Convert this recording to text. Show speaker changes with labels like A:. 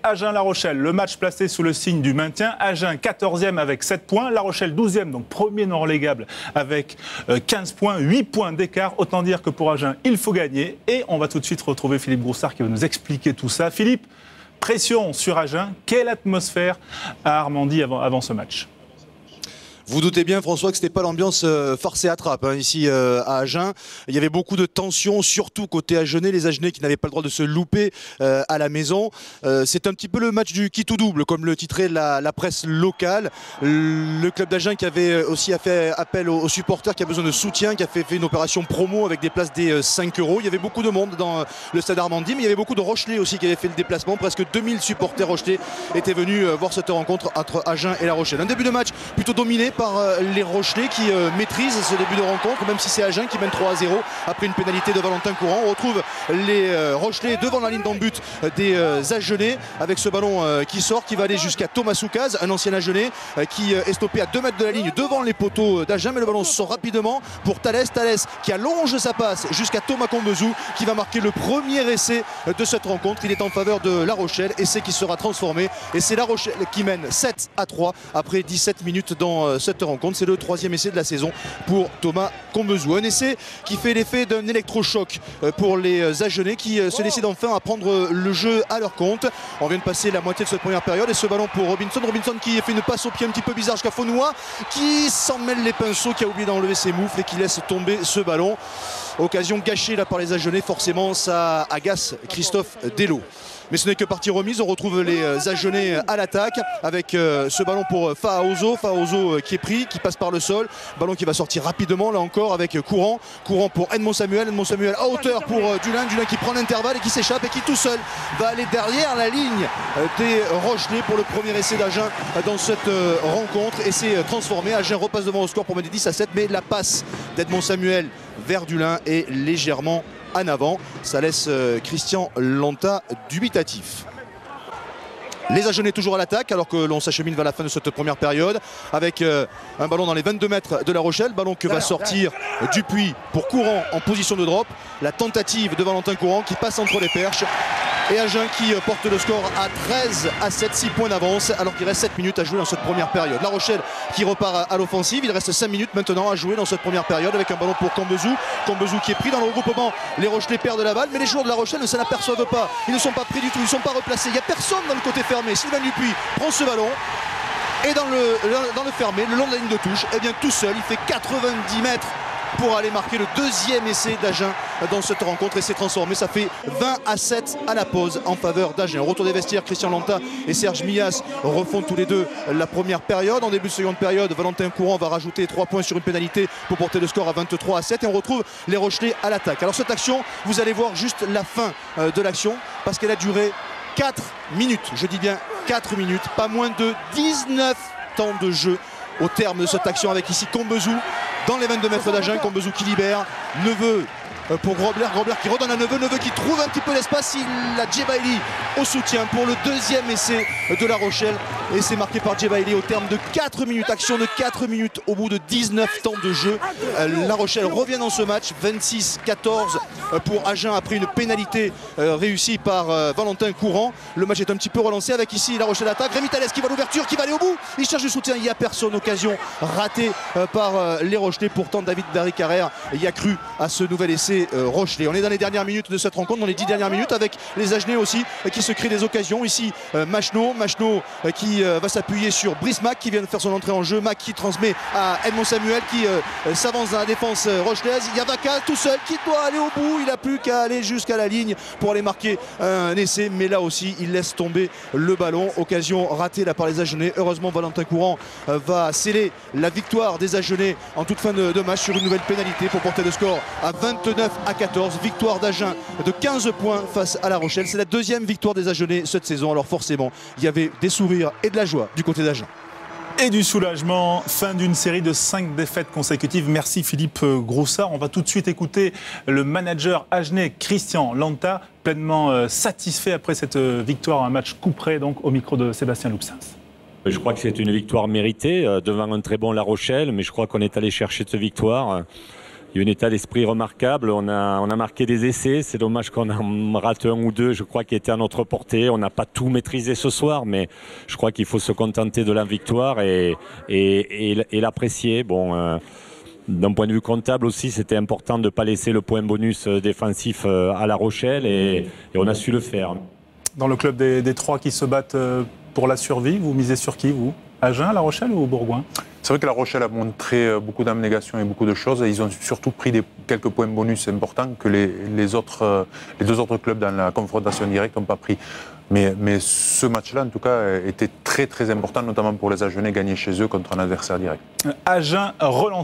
A: Agen-La Rochelle. Le match placé sous le signe du maintien. Agen 14e avec 7 points. La Rochelle 12e, donc premier non relégable avec 15 points, 8 points d'écart. Autant dire que pour Agen, il faut gagner. Et on va tout de suite retrouver Philippe Broussard qui va nous expliquer tout ça. Philippe, pression sur Agen. Quelle atmosphère à Armandie avant ce match ?
B: Vous doutez bien, François, que ce n'était pas l'ambiance farce et attrape ici à Agen. Il y avait beaucoup de tensions, surtout côté Agenais, les Agenais qui n'avaient pas le droit de se louper à la maison. C'est un petit peu le match du qui tout double, comme le titrait la presse locale. Le club d'Agen qui avait aussi fait appel aux supporters, qui a besoin de soutien, qui a fait une opération promo avec des places des 5 €. Il y avait beaucoup de monde dans le stade Armandie, mais il y avait beaucoup de Rochelais aussi qui avaient fait le déplacement. Presque 2000 supporters rochelais étaient venus voir cette rencontre entre Agen et La Rochelle. Un début de match plutôt dominé par les Rochelais qui maîtrisent ce début de rencontre, même si c'est Agen qui mène 3-0 après une pénalité de Valentin Courant. On retrouve les Rochelais devant la ligne d'en but des Agenais avec ce ballon qui sort, qui va aller jusqu'à Thomas Soukaz, un ancien Agenais qui est stoppé à 2 mètres de la ligne devant les poteaux d'Agen, mais le ballon sort rapidement pour Thalès qui allonge sa passe jusqu'à Thomas Combezou qui va marquer le premier essai de cette rencontre. Il est en faveur de La Rochelle, essai qui sera transformé, et c'est La Rochelle qui mène 7-3 après 17 minutes dans cette rencontre. C'est le 3e essai de la saison pour Thomas Combezou. Un essai qui fait l'effet d'un électrochoc pour les Agenais qui se décident enfin à prendre le jeu à leur compte. On vient de passer la moitié de cette première période et ce ballon pour Robinson qui fait une passe au pied un petit peu bizarre jusqu'à Faunois, qui s'en mêle les pinceaux, qui a oublié d'enlever ses moufles et qui laisse tomber ce ballon. Occasion gâchée là par les Agenais, forcément ça agace Christophe Dello. Mais ce n'est que partie remise, on retrouve les Agenais à l'attaque avec ce ballon pour Faozo qui est pris, qui passe par le sol, ballon qui va sortir rapidement là encore avec Courant pour Edmond Samuel à hauteur pour Dulin qui prend l'intervalle et qui s'échappe et qui tout seul va aller derrière la ligne des Rochelais pour le premier essai d'Agen dans cette rencontre. Essai transformé, Agen repasse devant au score pour mettre 10-7, mais la passe d'Edmond Samuel vers Dulin est légèrement en avant. Ça laisse Christian Lanta dubitatif. Les Agenais toujours à l'attaque alors que l'on s'achemine vers la fin de cette première période avec un ballon dans les 22 mètres de La Rochelle, ballon que va sortir Dupuis pour Courant en position de drop. La tentative de Valentin Courant qui passe entre les perches. Et Agen qui porte le score à 13-7, 6 points d'avance alors qu'il reste 7 minutes à jouer dans cette première période. La Rochelle qui repart à l'offensive, il reste 5 minutes maintenant à jouer dans cette première période avec un ballon pour Combezou qui est pris dans le regroupement. Les Rochelais perdent la balle, mais les joueurs de La Rochelle ne s'en aperçoivent pas, ils ne sont pas pris du tout, ils ne sont pas replacés, il n'y a personne dans le côté fermé. Sylvain Dupuis prend ce ballon et dans le fermé, le long de la ligne de touche, et bien tout seul, il fait 90 mètres pour aller marquer le deuxième essai d'Agen dans cette rencontre et c'est transformé. Ça fait 20-7 à la pause en faveur d'Agen. Au retour des vestiaires, Christian Lanta et Serge Millas refont tous les deux la première période. En début de seconde période, Valentin Courant va rajouter 3 points sur une pénalité pour porter le score à 23-7 et on retrouve les Rochelais à l'attaque. Alors cette action, vous allez voir juste la fin de l'action parce qu'elle a duré 4 minutes. Je dis bien 4 minutes, pas moins de 19 temps de jeu au terme de cette action avec ici Combezou dans les 22 mètres d'Agen. Combezou qui libère, Neveu pour Grobler qui redonne à Neveu qui trouve un petit peu l'espace, il a Djebaili au soutien pour le deuxième essai de La Rochelle et c'est marqué par Djebaili au terme de 4 minutes, action de 4 minutes au bout de 19 temps de jeu. La Rochelle revient dans ce match, 26-14 pour Agen après une pénalité réussie par Valentin Courant. Le match est un petit peu relancé avec ici La Rochelle attaque, Rémi Thalès qui va à l'ouverture, qui va aller au bout, il cherche le soutien, il n'y a personne, occasion ratée par les Rochelais. Pourtant David Barry-Carrère y a cru à ce nouvel essai Rochelais. On est dans les dernières minutes de cette rencontre, dans les 10 dernières minutes avec les Agenais aussi qui se créent des occasions. Ici Machno qui va s'appuyer sur Brice Mac qui vient de faire son entrée en jeu. Mac qui transmet à Edmond Samuel qui s'avance dans la défense rochelaise. Il y a Vaca tout seul qui doit aller au bout, il n'a plus qu'à aller jusqu'à la ligne pour aller marquer un essai, mais là aussi il laisse tomber le ballon. Occasion ratée là par les Agenais. Heureusement Valentin Courant va sceller la victoire des Agenais en toute fin de match sur une nouvelle pénalité pour porter le score à 29-14. Victoire d'Agen de 15 points face à La Rochelle. C'est la deuxième victoire des Agenais cette saison. Alors forcément, il y avait des sourires et de la joie du côté d'Agen.
A: Et du soulagement, fin d'une série de 5 défaites consécutives. Merci Philippe Broussard. On va tout de suite écouter le manager agenais Christian Lanta, pleinement satisfait après cette victoire, un match couperé donc au micro de Sébastien Loupsens.
C: Je crois que c'est une victoire méritée devant un très bon La Rochelle, mais je crois qu'on est allé chercher cette victoire. y a un état d'esprit remarquable. On a marqué des essais. C'est dommage qu'on en rate un ou deux, je crois, qui étaient à notre portée. On n'a pas tout maîtrisé ce soir, mais je crois qu'il faut se contenter de la victoire et l'apprécier. Bon, d'un point de vue comptable aussi, c'était important de ne pas laisser le point bonus défensif à La Rochelle et on a su le faire.
A: Dans le club des trois qui se battent pour la survie, vous misez sur qui, vous? Agen, La Rochelle ou Bourgoin?
D: C'est vrai que La Rochelle a montré beaucoup d'abnégation et beaucoup de choses. Et ils ont surtout pris quelques points bonus importants que les deux autres clubs dans la confrontation directe n'ont pas pris. Mais ce match-là, en tout cas, était très très important, notamment pour les Agenais, gagner chez eux contre un adversaire direct.
A: Agen relance.